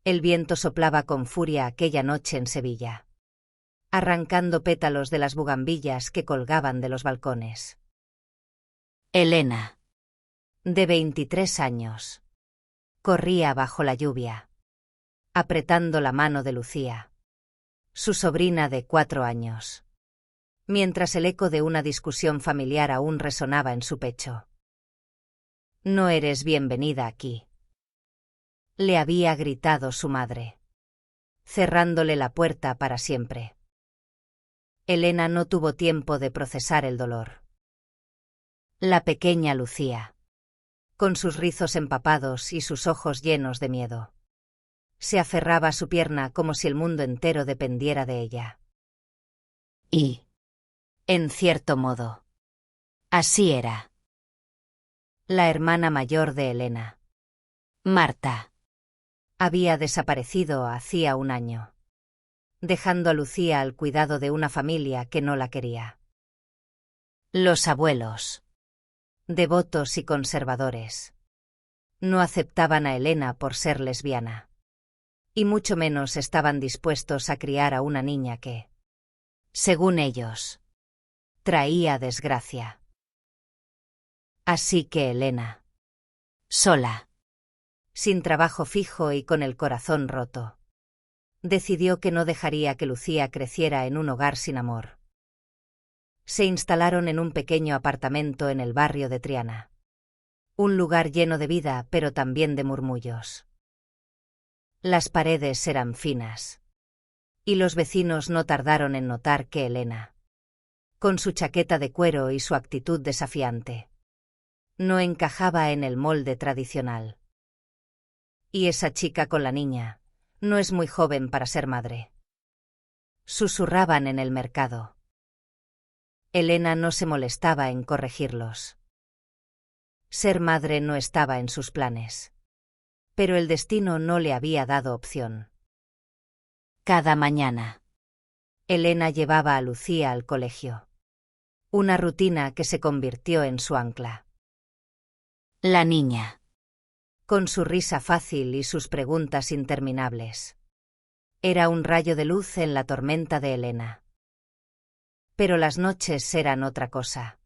El viento soplaba con furia aquella noche en Sevilla, arrancando pétalos de las bugambillas que colgaban de los balcones. Elena, de 23 años, corría bajo la lluvia, apretando la mano de Lucía, su sobrina de 4 años, mientras el eco de una discusión familiar aún resonaba en su pecho. «No eres bienvenida aquí», le había gritado su madre, cerrándole la puerta para siempre. Elena no tuvo tiempo de procesar el dolor. La pequeña Lucía, con sus rizos empapados y sus ojos llenos de miedo, se aferraba a su pierna como si el mundo entero dependiera de ella. Y, en cierto modo, así era. La hermana mayor de Elena, Marta, había desaparecido hacía un año, dejando a Lucía al cuidado de una familia que no la quería. Los abuelos, devotos y conservadores, no aceptaban a Elena por ser lesbiana, y mucho menos estaban dispuestos a criar a una niña que, según ellos, traía desgracia. Así que Elena, sola, sin trabajo fijo y con el corazón roto, decidió que no dejaría que Lucía creciera en un hogar sin amor. Se instalaron en un pequeño apartamento en el barrio de Triana, un lugar lleno de vida pero también de murmullos. Las paredes eran finas, y los vecinos no tardaron en notar que Elena, con su chaqueta de cuero y su actitud desafiante, no encajaba en el molde tradicional. «Y esa chica con la niña, no es muy joven para ser madre», susurraban en el mercado. Elena no se molestaba en corregirlos. Ser madre no estaba en sus planes, pero el destino no le había dado opción. Cada mañana, Elena llevaba a Lucía al colegio, una rutina que se convirtió en su ancla. La niña, con su risa fácil y sus preguntas interminables, era un rayo de luz en la tormenta de Elena. Pero las noches eran otra cosa.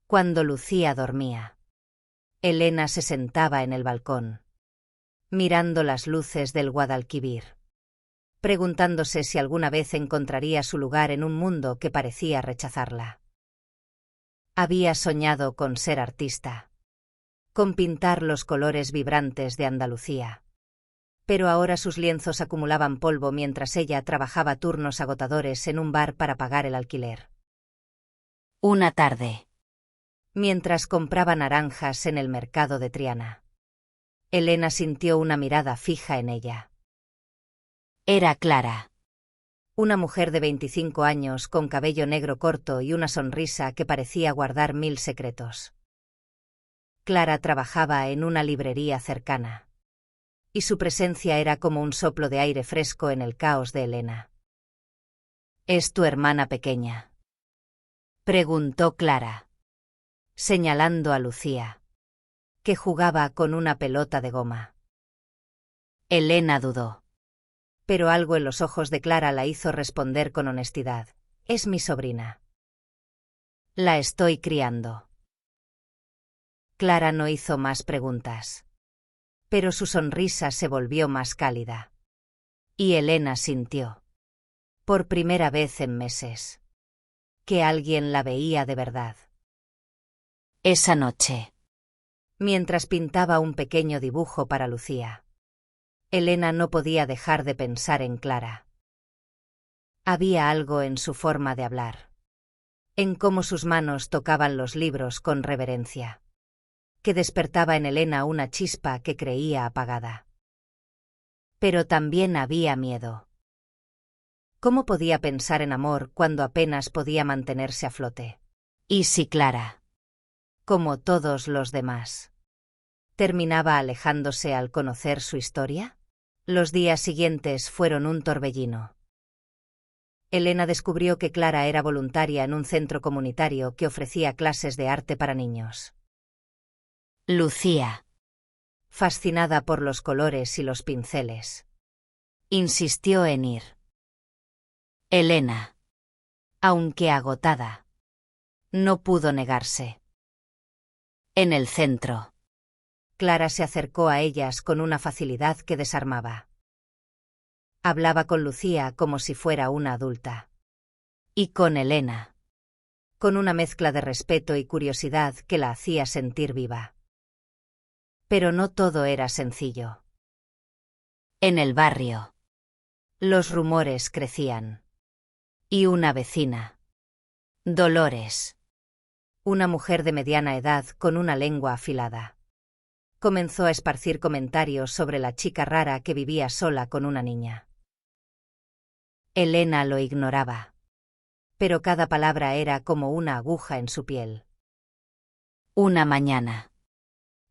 Cuando Lucía dormía, Elena se sentaba en el balcón, mirando las luces del Guadalquivir, preguntándose si alguna vez encontraría su lugar en un mundo que parecía rechazarla. Había soñado con ser artista, con pintar los colores vibrantes de Andalucía, pero ahora sus lienzos acumulaban polvo mientras ella trabajaba turnos agotadores en un bar para pagar el alquiler. Una tarde, mientras compraba naranjas en el mercado de Triana, Elena sintió una mirada fija en ella. Era Clara, una mujer de 25 años con cabello negro corto y una sonrisa que parecía guardar 1000 secretos. Clara trabajaba en una librería cercana, y su presencia era como un soplo de aire fresco en el caos de Elena. «¿Es tu hermana pequeña?», preguntó Clara, señalando a Lucía, que jugaba con una pelota de goma. Elena dudó, pero algo en los ojos de Clara la hizo responder con honestidad: «Es mi sobrina. La estoy criando». Clara no hizo más preguntas, pero su sonrisa se volvió más cálida. Y Elena sintió, por primera vez en meses, que alguien la veía de verdad. Esa noche, mientras pintaba un pequeño dibujo para Lucía, Elena no podía dejar de pensar en Clara. Había algo en su forma de hablar, en cómo sus manos tocaban los libros con reverencia, que despertaba en Elena una chispa que creía apagada. Pero también había miedo. ¿Cómo podía pensar en amor cuando apenas podía mantenerse a flote? ¿Y si Clara, como todos los demás, terminaba alejándose al conocer su historia? Los días siguientes fueron un torbellino. Elena descubrió que Clara era voluntaria en un centro comunitario que ofrecía clases de arte para niños. Lucía fascinada por los colores y los pinceles. Insistió en ir. Elena, aunque agotada, no pudo negarse. En el centro, Clara se acercó a ellas con una facilidad que desarmaba. Hablaba con Lucía como si fuera una adulta. Y con Elena, con una mezcla de respeto y curiosidad que la hacía sentir viva. Pero no todo era sencillo. En el barrio, los rumores crecían. Y una vecina, Dolores, una mujer de mediana edad con una lengua afilada, comenzó a esparcir comentarios sobre la chica rara que vivía sola con una niña. Elena lo ignoraba, pero cada palabra era como una aguja en su piel. Una mañana,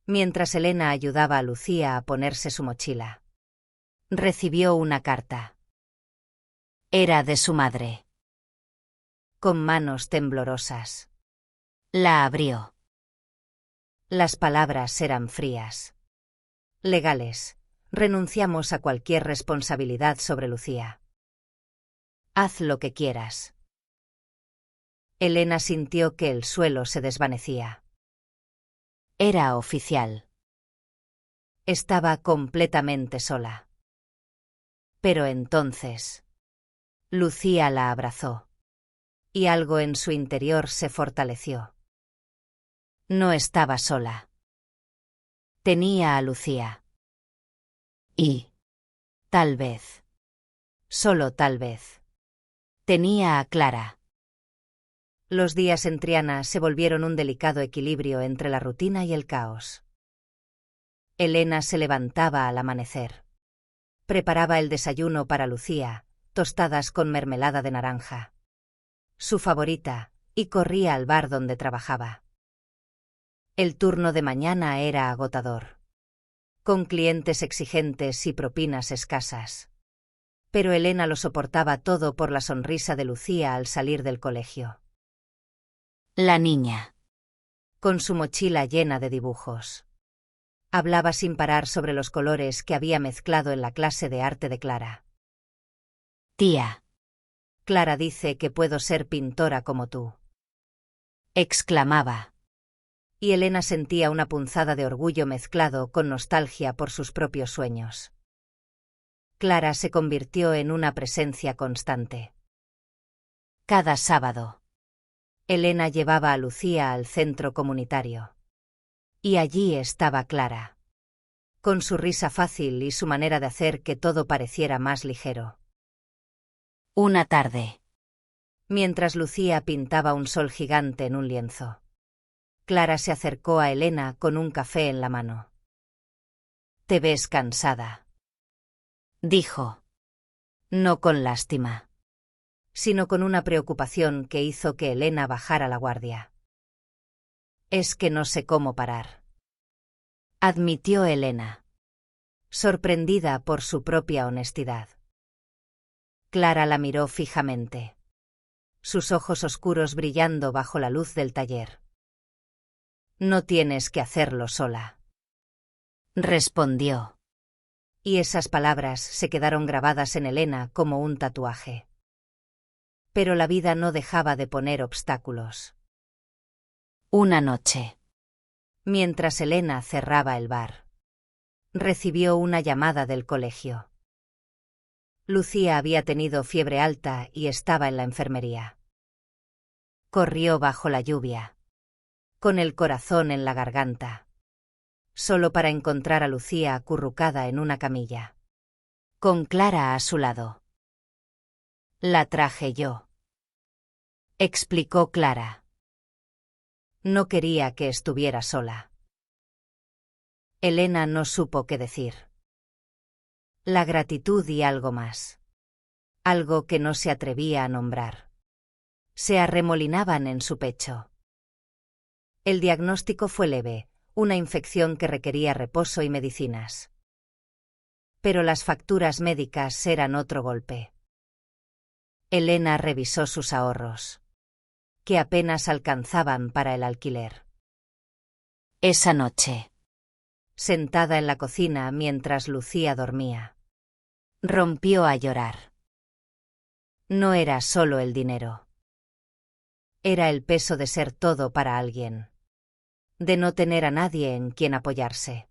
mientras Elena ayudaba a Lucía a ponerse su mochila, recibió una carta. Era de su madre. Con manos temblorosas, la abrió. Las palabras eran frías. Legales. Renunciamos a cualquier responsabilidad sobre Lucía. Haz lo que quieras. Elena sintió que el suelo se desvanecía. Era oficial. Estaba completamente sola. Pero entonces, Lucía la abrazó. Y algo en su interior se fortaleció. No estaba sola. Tenía a Lucía. Y, tal vez, solo tal vez, tenía a Clara. Los días en Triana se volvieron un delicado equilibrio entre la rutina y el caos. Elena se levantaba al amanecer. Preparaba el desayuno para Lucía, tostadas con mermelada de naranja, su favorita, y corría al bar donde trabajaba. El turno de mañana era agotador, con clientes exigentes y propinas escasas. Pero Elena lo soportaba todo por la sonrisa de Lucía al salir del colegio. La niña, con su mochila llena de dibujos, hablaba sin parar sobre los colores que había mezclado en la clase de arte de Clara. Tía, Clara dice que puedo ser pintora como tú, exclamaba. Y Elena sentía una punzada de orgullo mezclado con nostalgia por sus propios sueños. Clara se convirtió en una presencia constante. Cada sábado, Elena llevaba a Lucía al centro comunitario. Y allí estaba Clara, con su risa fácil y su manera de hacer que todo pareciera más ligero. Una tarde, mientras Lucía pintaba un sol gigante en un lienzo, Clara se acercó a Elena con un café en la mano. «Te ves cansada», dijo. No con lástima, sino con una preocupación que hizo que Elena bajara la guardia. «Es que no sé cómo parar», admitió Elena, sorprendida por su propia honestidad. Clara la miró fijamente, sus ojos oscuros brillando bajo la luz del taller. «No tienes que hacerlo sola», respondió. Y esas palabras se quedaron grabadas en Elena como un tatuaje. Pero la vida no dejaba de poner obstáculos. Una noche, mientras Elena cerraba el bar, recibió una llamada del colegio. Lucía había tenido fiebre alta y estaba en la enfermería. Corrió bajo la lluvia, con el corazón en la garganta, solo para encontrar a Lucía acurrucada en una camilla, con Clara a su lado. «La traje yo», explicó Clara. No quería que estuviera sola. Elena no supo qué decir. La gratitud y algo más. Algo que no se atrevía a nombrar. Se arremolinaban en su pecho. El diagnóstico fue leve, una infección que requería reposo y medicinas. Pero las facturas médicas eran otro golpe. Elena revisó sus ahorros, que apenas alcanzaban para el alquiler. Esa noche, sentada en la cocina mientras Lucía dormía. Rompió a llorar. No era solo el dinero. Era el peso de ser todo para alguien. De no tener a nadie en quien apoyarse.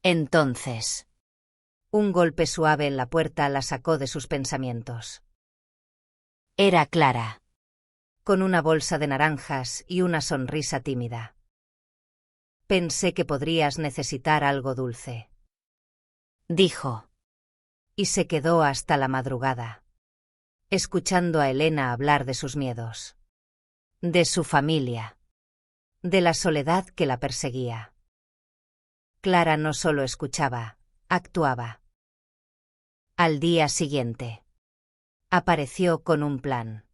Entonces, un golpe suave en la puerta la sacó de sus pensamientos. Era Clara, con una bolsa de naranjas y una sonrisa tímida. Pensé que podrías necesitar algo dulce, dijo. Y se quedó hasta la madrugada, escuchando a Elena hablar de sus miedos, de su familia, de la soledad que la perseguía. Clara no solo escuchaba, actuaba. Al día siguiente, apareció con un plan.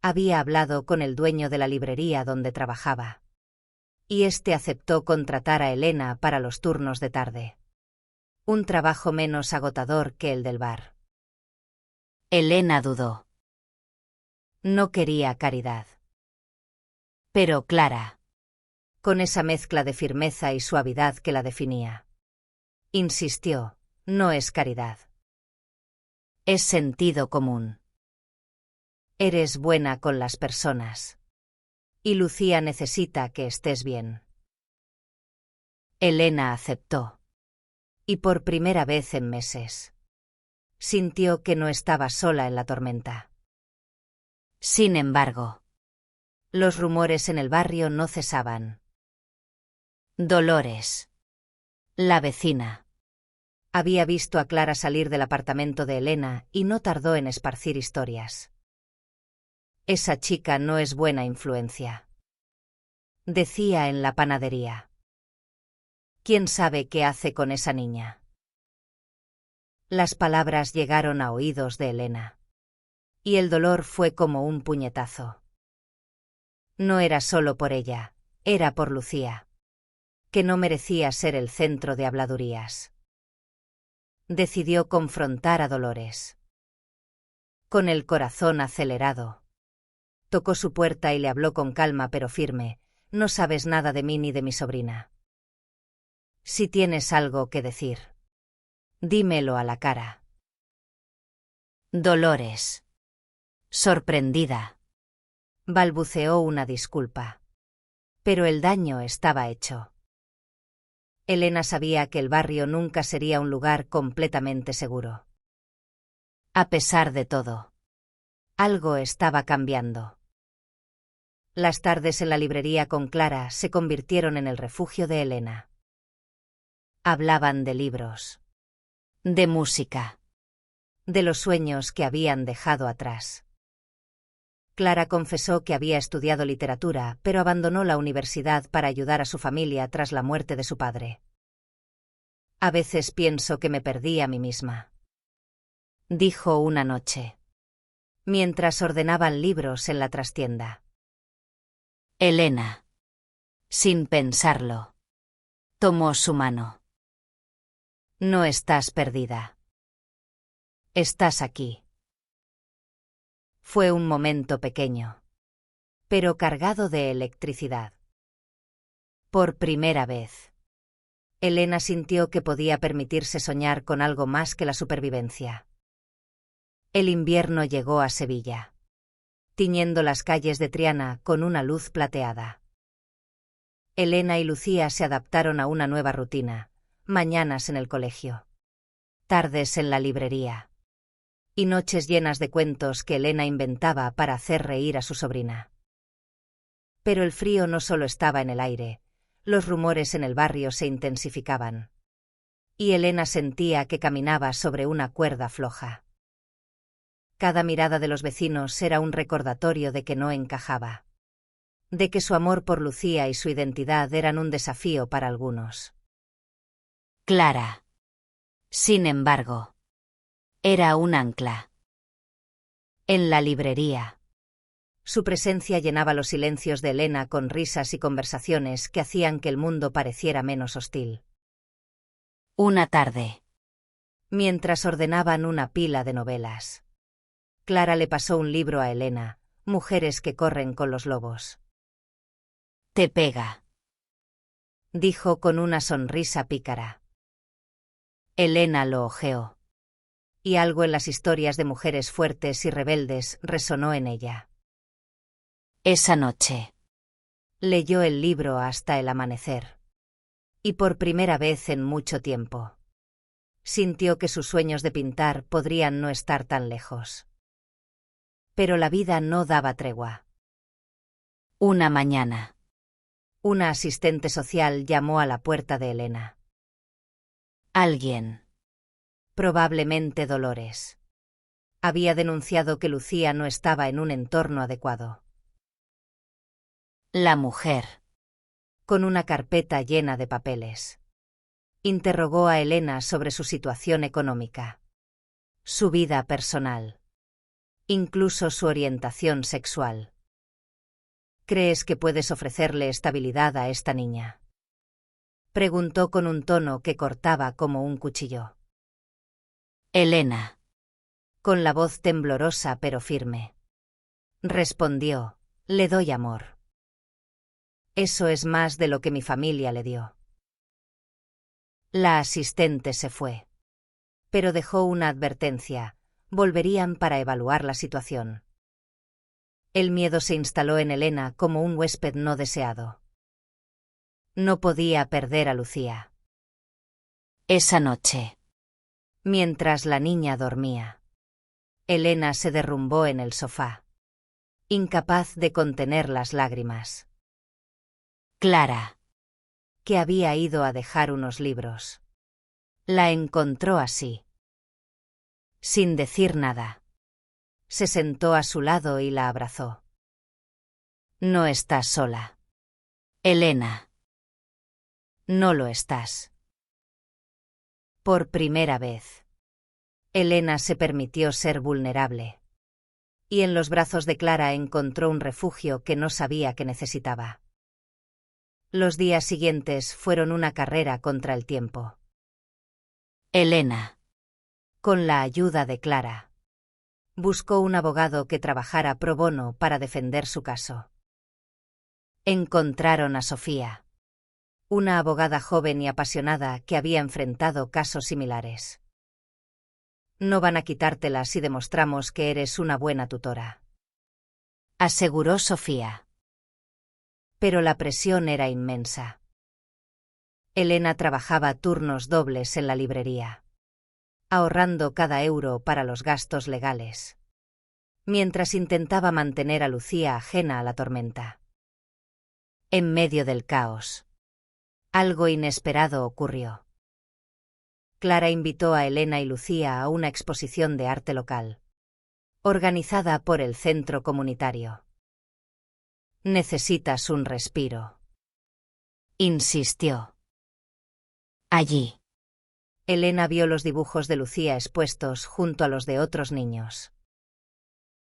Había hablado con el dueño de la librería donde trabajaba, y este aceptó contratar a Elena para los turnos de tarde. Un trabajo menos agotador que el del bar. Elena dudó. No quería caridad. Pero Clara, con esa mezcla de firmeza y suavidad que la definía, insistió, no es caridad. Es sentido común. Eres buena con las personas. Y Lucía necesita que estés bien. Elena aceptó. Y por primera vez en meses, sintió que no estaba sola en la tormenta. Sin embargo, los rumores en el barrio no cesaban. Dolores, la vecina, había visto a Clara salir del apartamento de Elena y no tardó en esparcir historias. Esa chica no es buena influencia, decía en la panadería. ¿Quién sabe qué hace con esa niña? Las palabras llegaron a oídos de Elena. Y el dolor fue como un puñetazo. No era solo por ella, era por Lucía, que no merecía ser el centro de habladurías. Decidió confrontar a Dolores. Con el corazón acelerado, tocó su puerta y le habló con calma pero firme: no sabes nada de mí ni de mi sobrina. Si tienes algo que decir, dímelo a la cara. Dolores, sorprendida, balbuceó una disculpa. Pero el daño estaba hecho. Elena sabía que el barrio nunca sería un lugar completamente seguro. A pesar de todo, algo estaba cambiando. Las tardes en la librería con Clara se convirtieron en el refugio de Elena. Hablaban de libros, de música, de los sueños que habían dejado atrás. Clara confesó que había estudiado literatura, pero abandonó la universidad para ayudar a su familia tras la muerte de su padre. A veces pienso que me perdí a mí misma, dijo una noche, mientras ordenaban libros en la trastienda. Elena, sin pensarlo, tomó su mano. No estás perdida. Estás aquí. Fue un momento pequeño, pero cargado de electricidad. Por primera vez, Elena sintió que podía permitirse soñar con algo más que la supervivencia. El invierno llegó a Sevilla, tiñendo las calles de Triana con una luz plateada. Elena y Lucía se adaptaron a una nueva rutina: mañanas en el colegio, tardes en la librería, y noches llenas de cuentos que Elena inventaba para hacer reír a su sobrina. Pero el frío no solo estaba en el aire, los rumores en el barrio se intensificaban. Y Elena sentía que caminaba sobre una cuerda floja. Cada mirada de los vecinos era un recordatorio de que no encajaba. De que su amor por Lucía y su identidad eran un desafío para algunos. Clara, sin embargo, era un ancla. En la librería, su presencia llenaba los silencios de Elena con risas y conversaciones que hacían que el mundo pareciera menos hostil. Una tarde, mientras ordenaban una pila de novelas, Clara le pasó un libro a Elena: Mujeres que corren con los lobos. Te pega, dijo con una sonrisa pícara. Elena lo ojeó. Y algo en las historias de mujeres fuertes y rebeldes resonó en ella. Esa noche leyó el libro hasta el amanecer. Y por primera vez en mucho tiempo sintió que sus sueños de pintar podrían no estar tan lejos. Pero la vida no daba tregua. Una mañana, una asistente social llamó a la puerta de Elena. Alguien, probablemente Dolores, había denunciado que Lucía no estaba en un entorno adecuado. La mujer, con una carpeta llena de papeles, interrogó a Elena sobre su situación económica, su vida personal, incluso su orientación sexual. ¿Crees que puedes ofrecerle estabilidad a esta niña?, preguntó con un tono que cortaba como un cuchillo. Elena, con la voz temblorosa pero firme, respondió: le doy amor. Eso es más de lo que mi familia le dio. La asistente se fue, pero dejó una advertencia: volverían para evaluar la situación. El miedo se instaló en Elena como un huésped no deseado. No podía perder a Lucía. Esa noche, mientras la niña dormía, Elena se derrumbó en el sofá, incapaz de contener las lágrimas. Clara, que había ido a dejar unos libros, la encontró así. Sin decir nada, se sentó a su lado y la abrazó. No estás sola, Elena. No lo estás. Por primera vez, Elena se permitió ser vulnerable, y en los brazos de Clara encontró un refugio que no sabía que necesitaba. Los días siguientes fueron una carrera contra el tiempo. Elena, con la ayuda de Clara, buscó un abogado que trabajara pro bono para defender su caso. Encontraron a Sofía, una abogada joven y apasionada que había enfrentado casos similares. No van a quitártela si demostramos que eres una buena tutora, aseguró Sofía. Pero la presión era inmensa. Elena trabajaba turnos dobles en la librería, ahorrando cada euro para los gastos legales, mientras intentaba mantener a Lucía ajena a la tormenta. En medio del caos, algo inesperado ocurrió. Clara invitó a Elena y Lucía a una exposición de arte local, organizada por el centro comunitario. Necesitas un respiro, insistió. Allí, Elena vio los dibujos de Lucía expuestos junto a los de otros niños.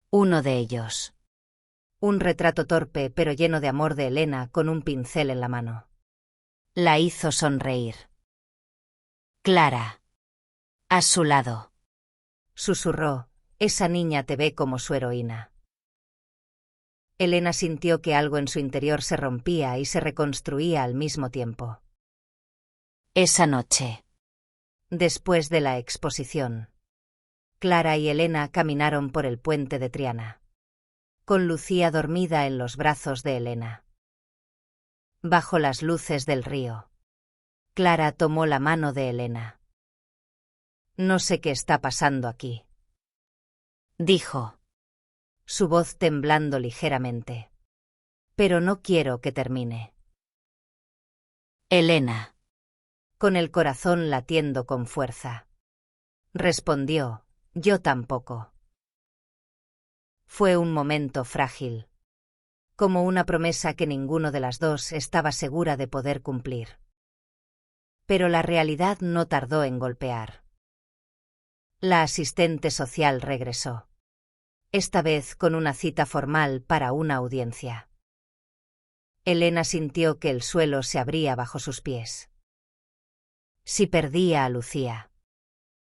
Uno de ellos, un retrato torpe pero lleno de amor de Elena con un pincel en la mano, la hizo sonreír. Clara, a su lado, susurró: esa niña te ve como su heroína. Elena sintió que algo en su interior se rompía y se reconstruía al mismo tiempo. Esa noche, después de la exposición, Clara y Elena caminaron por el puente de Triana, con Lucía dormida en los brazos de Elena. Bajo las luces del río, Clara tomó la mano de Elena. No sé qué está pasando aquí, dijo, su voz temblando ligeramente. Pero no quiero que termine. Elena, con el corazón latiendo con fuerza, respondió: yo tampoco. Fue un momento frágil, como una promesa que ninguno de las dos estaba segura de poder cumplir. Pero la realidad no tardó en golpear. La asistente social regresó, esta vez con una cita formal para una audiencia. Elena sintió que el suelo se abría bajo sus pies. Si perdía a Lucía,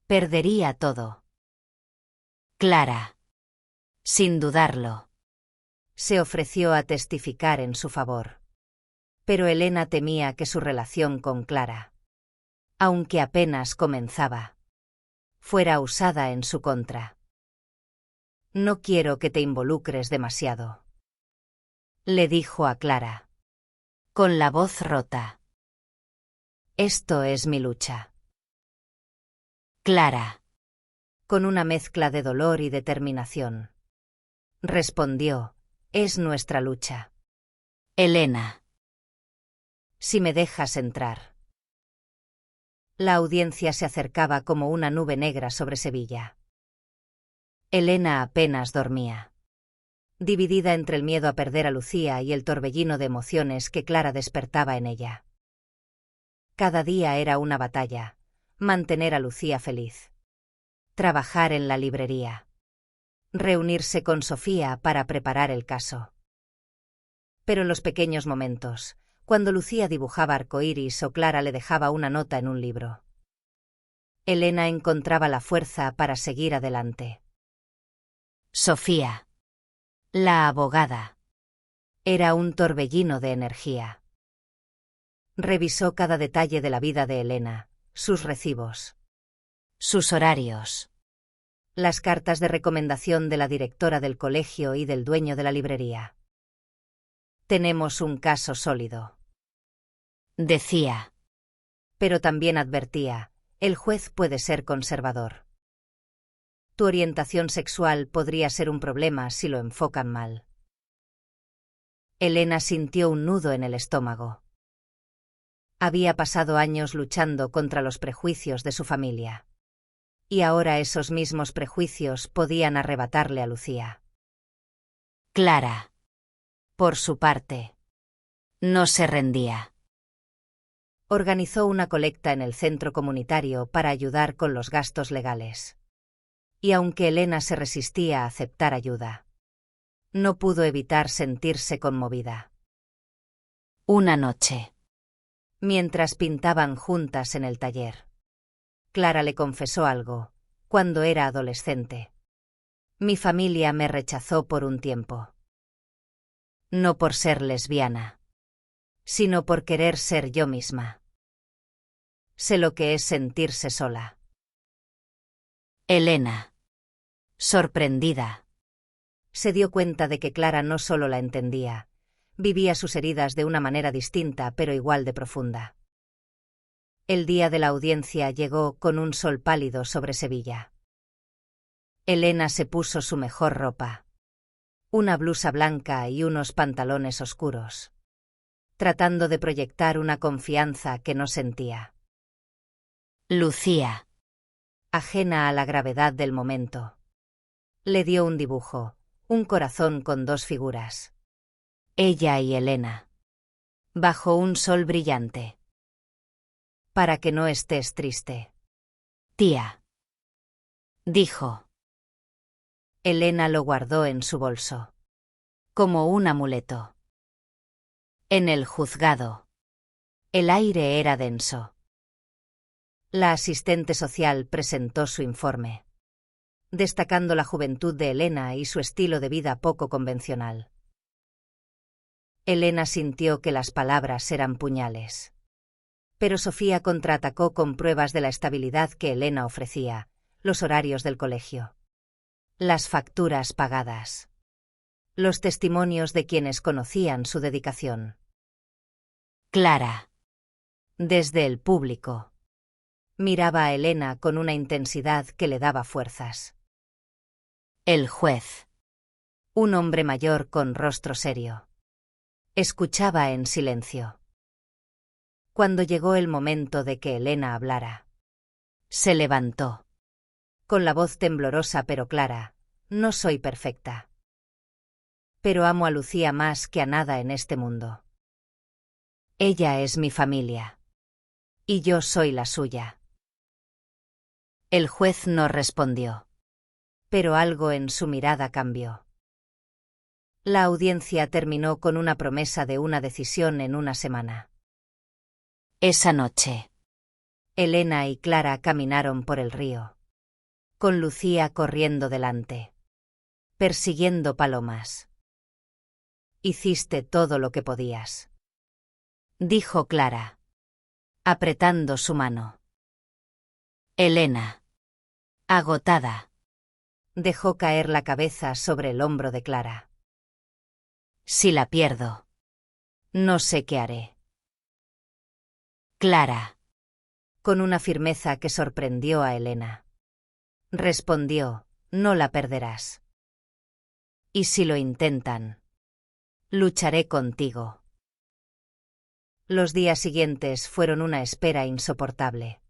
perdería todo. Clara, sin dudarlo, se ofreció a testificar en su favor. Pero Elena temía que su relación con Clara, aunque apenas comenzaba, fuera usada en su contra. «No quiero que te involucres demasiado», le dijo a Clara, con la voz rota. «Esto es mi lucha». Clara, con una mezcla de dolor y determinación, respondió: «Es nuestra lucha». Elena, si me dejas entrar. La audiencia se acercaba como una nube negra sobre Sevilla. Elena apenas dormía, dividida entre el miedo a perder a Lucía y el torbellino de emociones que Clara despertaba en ella. Cada día era una batalla: mantener a Lucía feliz, trabajar en la librería, reunirse con Sofía para preparar el caso. Pero en los pequeños momentos, cuando Lucía dibujaba arcoíris o Clara le dejaba una nota en un libro, Elena encontraba la fuerza para seguir adelante. Sofía, la abogada, era un torbellino de energía. Revisó cada detalle de la vida de Elena: sus recibos, sus horarios, las cartas de recomendación de la directora del colegio y del dueño de la librería. «Tenemos un caso sólido», decía. Pero también advertía: el juez puede ser conservador. Tu orientación sexual podría ser un problema si lo enfocan mal. Elena sintió un nudo en el estómago. Había pasado años luchando contra los prejuicios de su familia. Y ahora esos mismos prejuicios podían arrebatarle a Lucía. Clara, por su parte, no se rendía. Organizó una colecta en el centro comunitario para ayudar con los gastos legales. Y aunque Elena se resistía a aceptar ayuda, no pudo evitar sentirse conmovida. Una noche, mientras pintaban juntas en el taller, Clara le confesó algo: cuando era adolescente, mi familia me rechazó por un tiempo. No por ser lesbiana, sino por querer ser yo misma. Sé lo que es sentirse sola. Elena, sorprendida, se dio cuenta de que Clara no solo la entendía, vivía sus heridas de una manera distinta pero igual de profunda. El día de la audiencia llegó con un sol pálido sobre Sevilla. Elena se puso su mejor ropa, una blusa blanca y unos pantalones oscuros, tratando de proyectar una confianza que no sentía. Lucía, ajena a la gravedad del momento, le dio un dibujo: un corazón con dos figuras. Ella y Elena, bajo un sol brillante. «Para que no estés triste, tía», dijo. Elena lo guardó en su bolso, como un amuleto. En el juzgado, el aire era denso. La asistente social presentó su informe, destacando la juventud de Elena y su estilo de vida poco convencional. Elena sintió que las palabras eran puñales. Pero Sofía contraatacó con pruebas de la estabilidad que Elena ofrecía: los horarios del colegio, las facturas pagadas, los testimonios de quienes conocían su dedicación. Clara, desde el público, miraba a Elena con una intensidad que le daba fuerzas. El juez, un hombre mayor con rostro serio, escuchaba en silencio. Cuando llegó el momento de que Elena hablara, se levantó, con la voz temblorosa pero clara: «No soy perfecta, pero amo a Lucía más que a nada en este mundo. Ella es mi familia, y yo soy la suya». El juez no respondió, pero algo en su mirada cambió. La audiencia terminó con una promesa de una decisión en una semana. Esa noche, Elena y Clara caminaron por el río, con Lucía corriendo delante, persiguiendo palomas. «Hiciste todo lo que podías», dijo Clara, apretando su mano. Elena, agotada, dejó caer la cabeza sobre el hombro de Clara. Si la pierdo, no sé qué haré. Clara, con una firmeza que sorprendió a Elena, respondió: no la perderás. Y si lo intentan, lucharé contigo. Los días siguientes fueron una espera insoportable.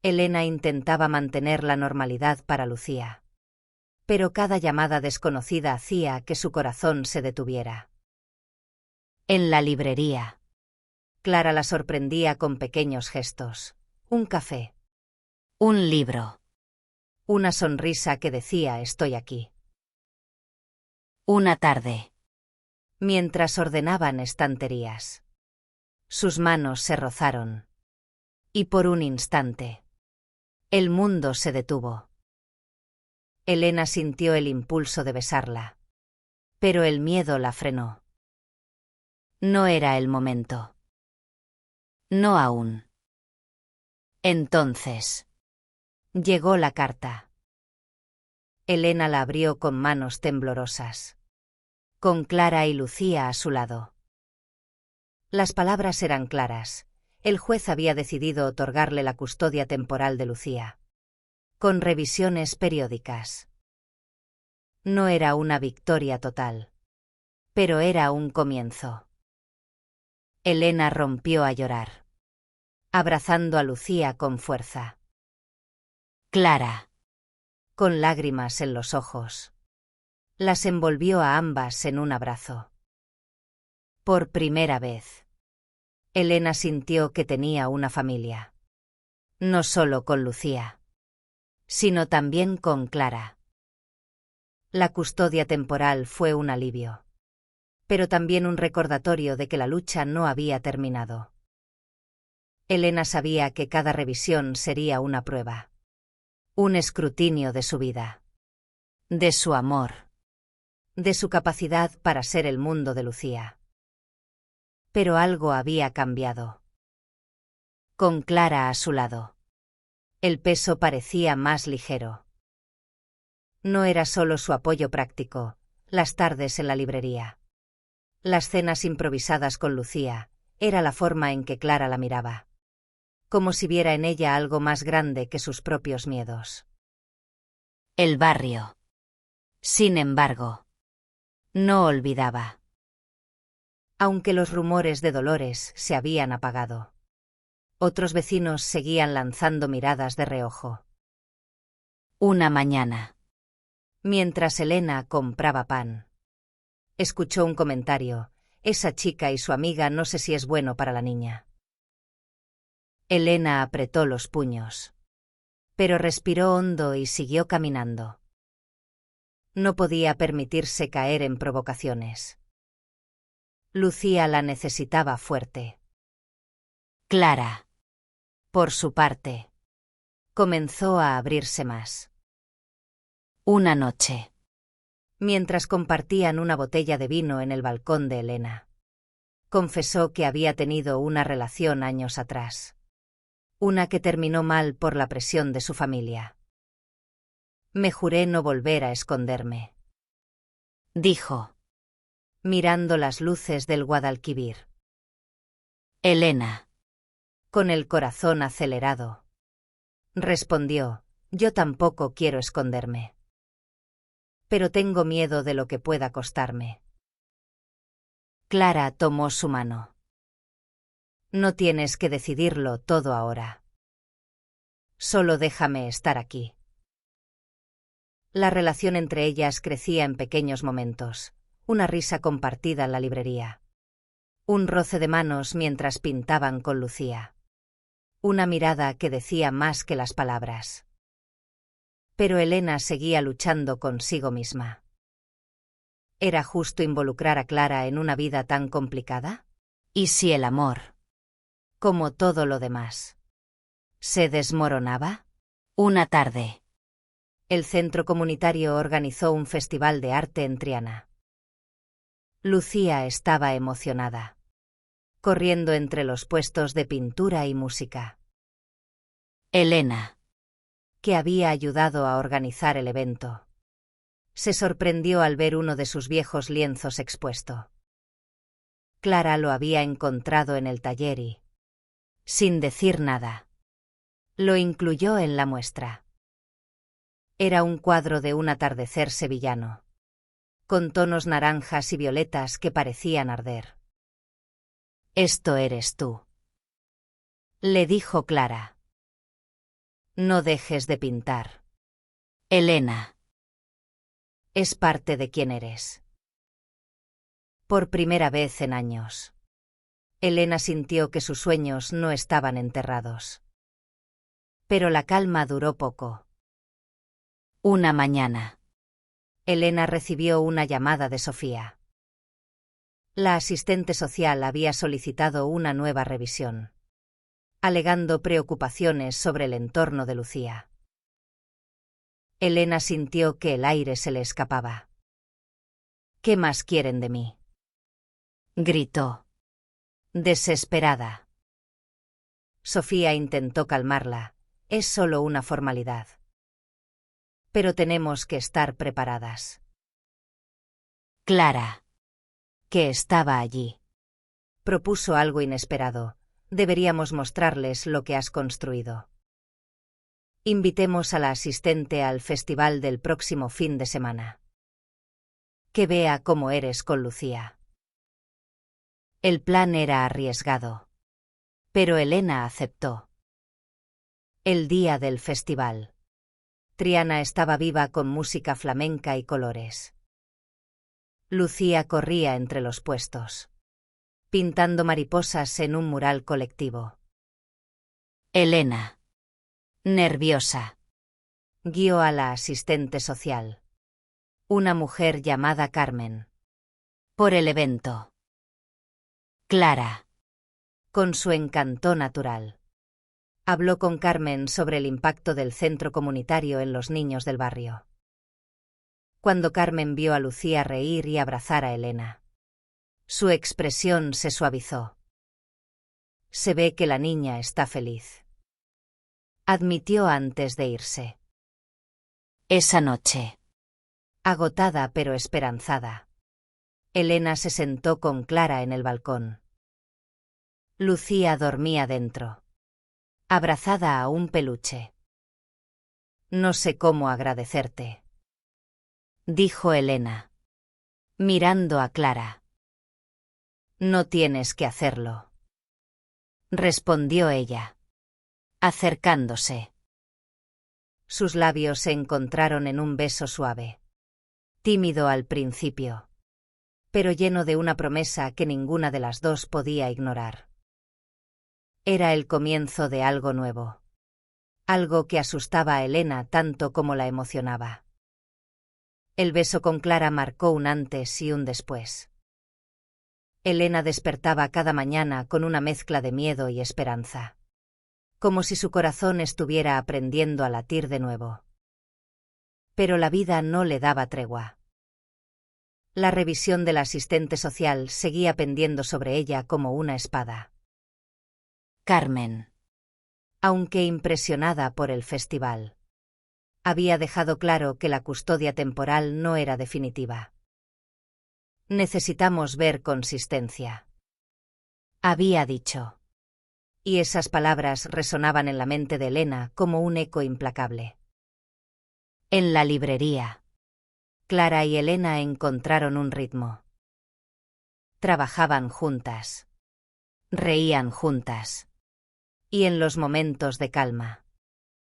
Elena intentaba mantener la normalidad para Lucía, pero cada llamada desconocida hacía que su corazón se detuviera. En la librería, Clara la sorprendía con pequeños gestos: un café, un libro, una sonrisa que decía «estoy aquí». Una tarde, mientras ordenaban estanterías, sus manos se rozaron, y por un instante, el mundo se detuvo. Elena sintió el impulso de besarla, pero el miedo la frenó. No era el momento. No aún. Entonces, llegó la carta. Elena la abrió con manos temblorosas, con Clara y Lucía a su lado. Las palabras eran claras. El juez había decidido otorgarle la custodia temporal de Lucía, con revisiones periódicas. No era una victoria total, pero era un comienzo. Elena rompió a llorar, abrazando a Lucía con fuerza. Clara, con lágrimas en los ojos, las envolvió a ambas en un abrazo. Por primera vez, Elena sintió que tenía una familia. No solo con Lucía, sino también con Clara. La custodia temporal fue un alivio, pero también un recordatorio de que la lucha no había terminado. Elena sabía que cada revisión sería una prueba, un escrutinio de su vida, de su amor, de su capacidad para ser el mundo de Lucía. Pero algo había cambiado. Con Clara a su lado, el peso parecía más ligero. No era solo su apoyo práctico, las tardes en la librería, las cenas improvisadas con Lucía, era la forma en que Clara la miraba, como si viera en ella algo más grande que sus propios miedos. El barrio, sin embargo, no olvidaba. Aunque los rumores de Dolores se habían apagado, otros vecinos seguían lanzando miradas de reojo. Una mañana, mientras Elena compraba pan, escuchó un comentario: esa chica y su amiga, no sé si es bueno para la niña. Elena apretó los puños, pero respiró hondo y siguió caminando. No podía permitirse caer en provocaciones. Lucía la necesitaba fuerte. Clara, por su parte, comenzó a abrirse más. Una noche, mientras compartían una botella de vino en el balcón de Elena, confesó que había tenido una relación años atrás. Una que terminó mal por la presión de su familia. Me juré no volver a esconderme, dijo, mirando las luces del Guadalquivir. Elena, con el corazón acelerado, respondió: yo tampoco quiero esconderme. Pero tengo miedo de lo que pueda costarme. Clara tomó su mano. No tienes que decidirlo todo ahora. Solo déjame estar aquí. La relación entre ellas crecía en pequeños momentos, una risa compartida en la librería, un roce de manos mientras pintaban con Lucía, una mirada que decía más que las palabras. Pero Elena seguía luchando consigo misma. ¿Era justo involucrar a Clara en una vida tan complicada? ¿Y si el amor, como todo lo demás, se desmoronaba? Una tarde, el centro comunitario organizó un festival de arte en Triana. Lucía estaba emocionada. corriendo entre los puestos de pintura y música. Elena, que había ayudado a organizar el evento, se sorprendió al ver uno de sus viejos lienzos expuesto. Clara lo había encontrado en el taller y, sin decir nada, lo incluyó en la muestra. Era un cuadro de un atardecer sevillano, con tonos naranjas y violetas que parecían arder. «Esto eres tú», le dijo Clara. «No dejes de pintar, Elena. Es parte de quién eres». Por primera vez en años, Elena sintió que sus sueños no estaban enterrados. Pero la calma duró poco. Una mañana, Elena recibió una llamada de Sofía. La asistente social había solicitado una nueva revisión, alegando preocupaciones sobre el entorno de Lucía. Elena sintió que el aire se le escapaba. «¿Qué más quieren de mí?», gritó, desesperada. Sofía intentó calmarla. «Es solo una formalidad. Pero tenemos que estar preparadas». Clara, que estaba allí, propuso algo inesperado. «Deberíamos mostrarles lo que has construido. Invitemos a la asistente al festival del próximo fin de semana. Que vea cómo eres con Lucía». El plan era arriesgado, pero Elena aceptó. El día del festival, Triana estaba viva con música flamenca y colores. Lucía corría entre los puestos, pintando mariposas en un mural colectivo. Elena, nerviosa, guió a la asistente social, una mujer llamada Carmen, por el evento. Clara, con su encanto natural, habló con Carmen sobre el impacto del centro comunitario en los niños del barrio. Cuando Carmen vio a Lucía reír y abrazar a Elena, su expresión se suavizó. «Se ve que la niña está feliz», admitió antes de irse. Esa noche, agotada pero esperanzada, Elena se sentó con Clara en el balcón. Lucía dormía dentro, abrazada a un peluche. «No sé cómo agradecerte», dijo Elena, mirando a Clara. «No tienes que hacerlo», respondió ella, acercándose. Sus labios se encontraron en un beso suave, tímido al principio, pero lleno de una promesa que ninguna de las dos podía ignorar. Era el comienzo de algo nuevo, algo que asustaba a Elena tanto como la emocionaba. El beso con Clara marcó un antes y un después. Elena despertaba cada mañana con una mezcla de miedo y esperanza, como si su corazón estuviera aprendiendo a latir de nuevo. Pero la vida no le daba tregua. La revisión del asistente social seguía pendiendo sobre ella como una espada. Carmen, aunque impresionada por el festival, había dejado claro que la custodia temporal no era definitiva. «Necesitamos ver consistencia», había dicho. Y esas palabras resonaban en la mente de Elena como un eco implacable. En la librería, Clara y Elena encontraron un ritmo. Trabajaban juntas, reían juntas, y en los momentos de calma,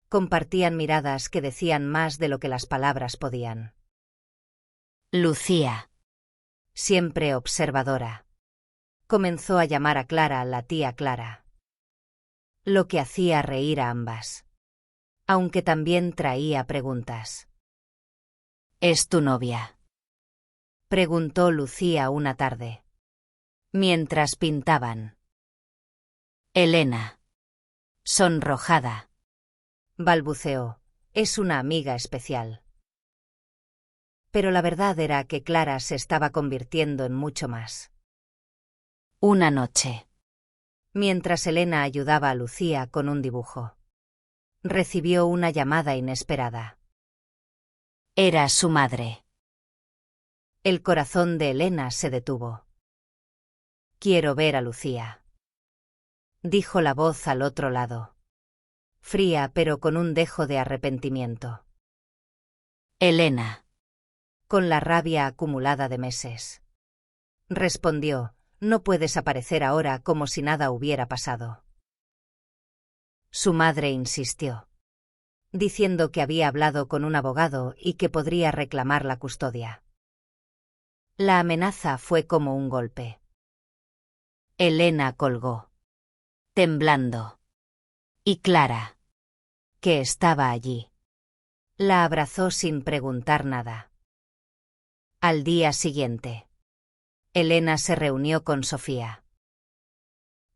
compartían miradas que decían más de lo que las palabras podían. Lucía, siempre observadora, comenzó a llamar a Clara la tía Clara, lo que hacía reír a ambas, aunque también traía preguntas. «¿Es tu novia?», preguntó Lucía una tarde, mientras pintaban. Elena, sonrojada, balbuceó: «Es una amiga especial». Pero la verdad era que Clara se estaba convirtiendo en mucho más. Una noche, Mientras Elena ayudaba a Lucía con un dibujo, recibió una llamada inesperada. Era su madre. El corazón de Elena se detuvo. «Quiero ver a Lucía», dijo la voz al otro lado, fría pero con un dejo de arrepentimiento. «Elena», con la rabia acumulada de meses, respondió, «no puedes aparecer ahora como si nada hubiera pasado». Su madre insistió, diciendo que había hablado con un abogado y que podría reclamar la custodia. La amenaza fue como un golpe. Elena colgó, temblando. Y Clara, que estaba allí, la abrazó sin preguntar nada. Al día siguiente, Elena se reunió con Sofía.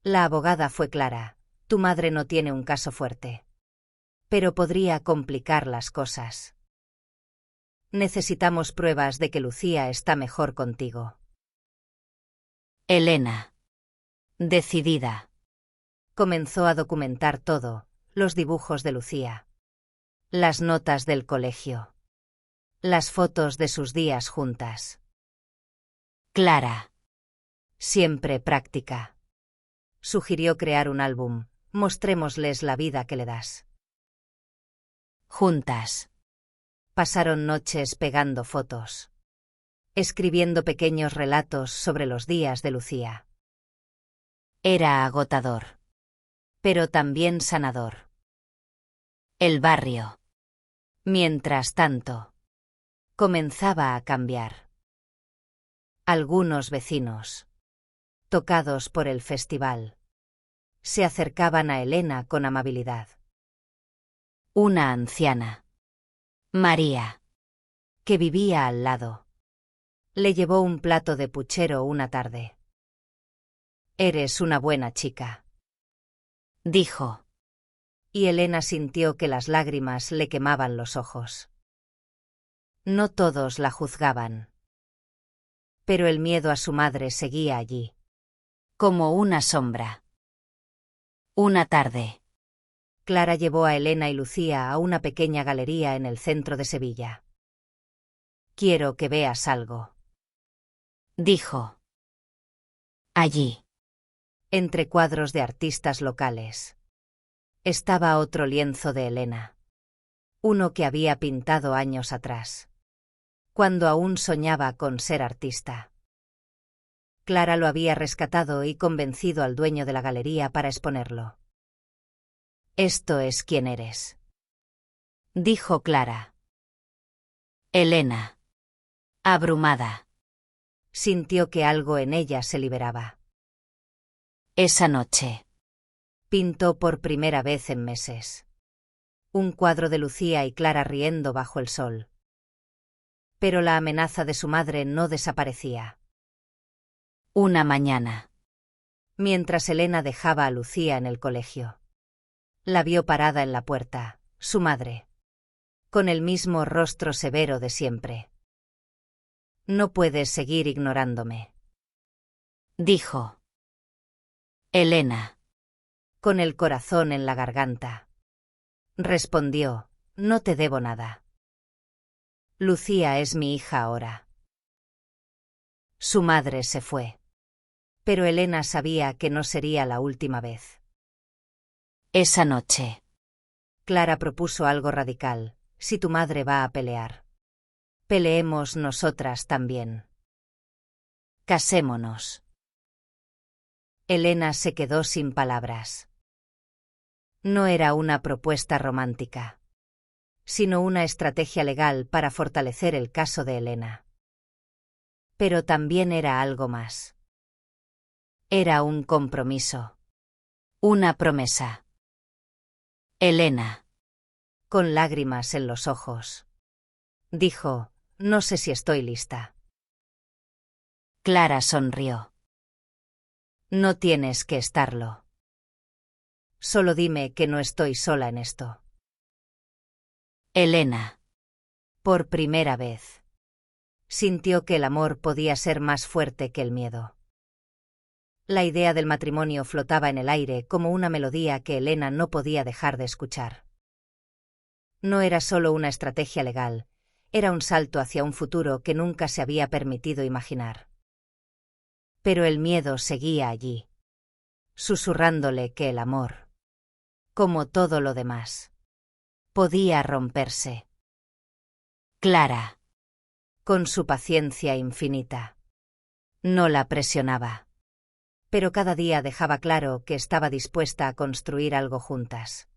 La abogada fue clara: tu madre no tiene un caso fuerte, pero podría complicar las cosas. Necesitamos pruebas de que Lucía está mejor contigo. Elena, decidida, comenzó a documentar todo: los dibujos de Lucía, las notas del colegio, las fotos de sus días juntas. Clara, siempre práctica, sugirió crear un álbum: mostrémosles la vida que le das. Juntas, pasaron noches pegando fotos, escribiendo pequeños relatos sobre los días de Lucía. Era agotador, pero también sanador. El barrio, mientras tanto, comenzaba a cambiar. Algunos vecinos, tocados por el festival, se acercaban a Elena con amabilidad. Una anciana, María, que vivía al lado, le llevó un plato de puchero una tarde. «Eres una buena chica», dijo. Y Elena sintió que las lágrimas le quemaban los ojos. No todos la juzgaban, pero el miedo a su madre seguía allí, como una sombra. Una tarde, Clara llevó a Elena y Lucía a una pequeña galería en el centro de Sevilla. «Quiero que veas algo», dijo. Allí, entre cuadros de artistas locales, estaba otro lienzo de Elena, uno que había pintado años atrás, cuando aún soñaba con ser artista. Clara lo había rescatado y convencido al dueño de la galería para exponerlo. «Esto es quien eres», dijo Clara. Elena, abrumada, sintió que algo en ella se liberaba. Esa noche, pintó por primera vez en meses un cuadro de Lucía y Clara riendo bajo el sol. Pero la amenaza de su madre no desaparecía. Una mañana, mientras Elena dejaba a Lucía en el colegio, la vio parada en la puerta, su madre, con el mismo rostro severo de siempre. «No puedes seguir ignorándome», dijo. Elena, con el corazón en la garganta, respondió: «No te debo nada. Lucía es mi hija ahora». Su madre se fue, pero Elena sabía que no sería la última vez. Esa noche, Clara propuso algo radical: «Si tu madre va a pelear, peleemos nosotras también. Casémonos». Elena se quedó sin palabras. No era una propuesta romántica, sino una estrategia legal para fortalecer el caso de Elena. Pero también era algo más. Era un compromiso, una promesa. Elena, con lágrimas en los ojos, dijo: «No sé si estoy lista». Clara sonrió. «No tienes que estarlo. Solo dime que no estoy sola en esto». Elena, por primera vez, sintió que el amor podía ser más fuerte que el miedo. La idea del matrimonio flotaba en el aire como una melodía que Elena no podía dejar de escuchar. No era solo una estrategia legal, era un salto hacia un futuro que nunca se había permitido imaginar. Pero el miedo seguía allí, susurrándole que el amor, como todo lo demás, podía romperse. Clara, con su paciencia infinita, no la presionaba, pero cada día dejaba claro que estaba dispuesta a construir algo juntas.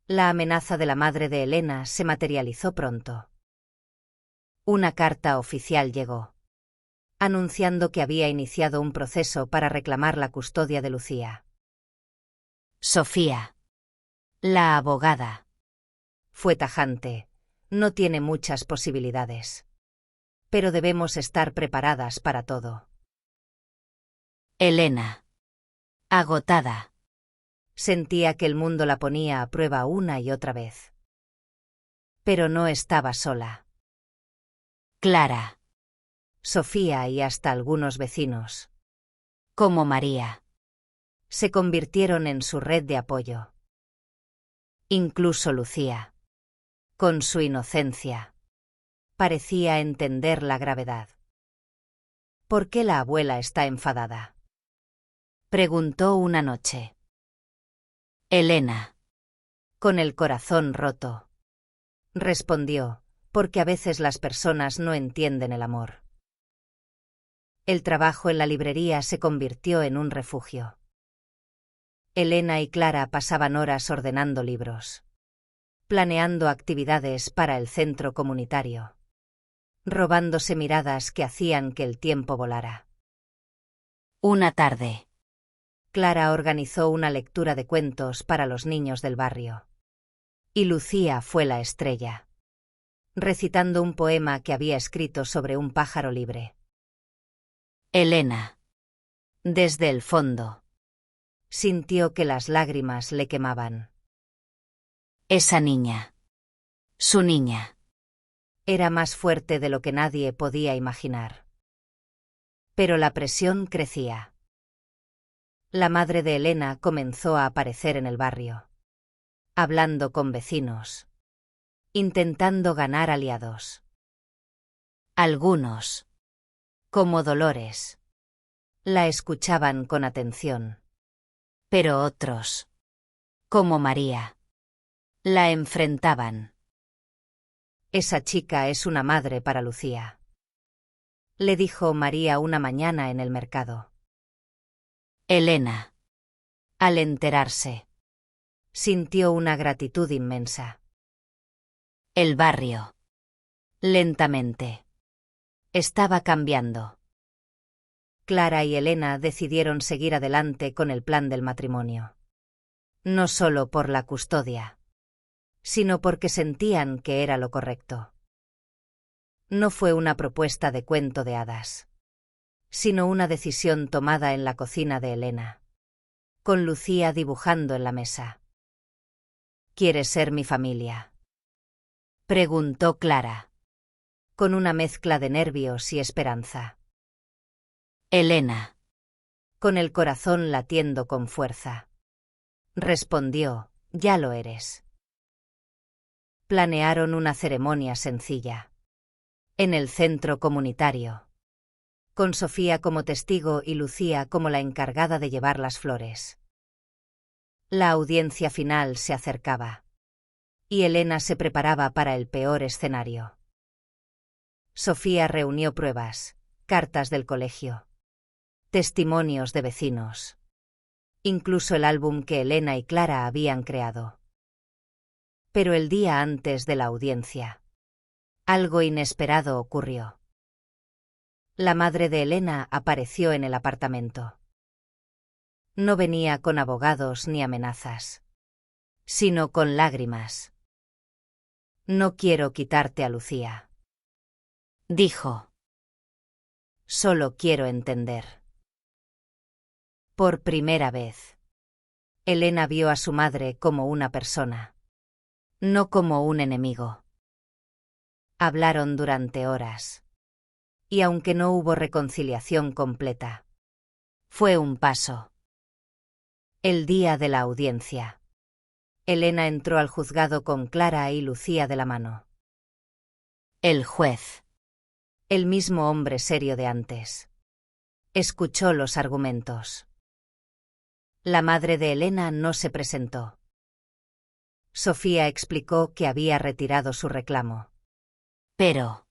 La amenaza de la madre de Elena se materializó pronto. Una carta oficial llegó, anunciando que había iniciado un proceso para reclamar la custodia de Lucía. Sofía, la abogada, fue tajante, no tiene muchas posibilidades. Pero debemos estar preparadas para todo. Elena, agotada, sentía que el mundo la ponía a prueba una y otra vez. Pero no estaba sola. Clara, Sofía y hasta algunos vecinos, como María, se convirtieron en su red de apoyo. Incluso Lucía, con su inocencia, parecía entender la gravedad. ¿Por qué la abuela está enfadada?, preguntó una noche. Elena, con el corazón roto, respondió, porque a veces las personas no entienden el amor. El trabajo en la librería se convirtió en un refugio. Elena y Clara pasaban horas ordenando libros, planeando actividades para el centro comunitario, robándose miradas que hacían que el tiempo volara. Una tarde, Clara organizó una lectura de cuentos para los niños del barrio. Y Lucía fue la estrella, recitando un poema que había escrito sobre un pájaro libre. Elena, desde el fondo, sintió que las lágrimas le quemaban. Esa niña, su niña, era más fuerte de lo que nadie podía imaginar. Pero la presión crecía. La madre de Elena comenzó a aparecer en el barrio, hablando con vecinos, intentando ganar aliados. Algunos, como Dolores, la escuchaban con atención. Pero otros, como María, la enfrentaban. Esa chica es una madre para Lucía, le dijo María una mañana en el mercado. Elena, al enterarse, sintió una gratitud inmensa. El barrio, lentamente, estaba cambiando. Clara y Elena decidieron seguir adelante con el plan del matrimonio. No solo por la custodia, sino porque sentían que era lo correcto. No fue una propuesta de cuento de hadas, sino una decisión tomada en la cocina de Elena, con Lucía dibujando en la mesa. ¿Quieres ser mi familia?, preguntó Clara, con una mezcla de nervios y esperanza. Elena, con el corazón latiendo con fuerza, respondió, ya lo eres. Planearon una ceremonia sencilla, en el centro comunitario, con Sofía como testigo y Lucía como la encargada de llevar las flores. La audiencia final se acercaba, y Elena se preparaba para el peor escenario. Sofía reunió pruebas, cartas del colegio, testimonios de vecinos, incluso el álbum que Elena y Clara habían creado. Pero el día antes de la audiencia, algo inesperado ocurrió. La madre de Elena apareció en el apartamento. No venía con abogados ni amenazas, sino con lágrimas. No quiero quitarte a Lucía, dijo. Solo quiero entender. Por primera vez, Elena vio a su madre como una persona, no como un enemigo. Hablaron durante horas, y aunque no hubo reconciliación completa, Fue un paso. El día de la audiencia. Elena entró al juzgado con Clara y Lucía de la mano. El juez. El mismo hombre serio de antes. Escuchó los argumentos. La madre de Elena no se presentó. Sofía explicó que había retirado su reclamo. Pero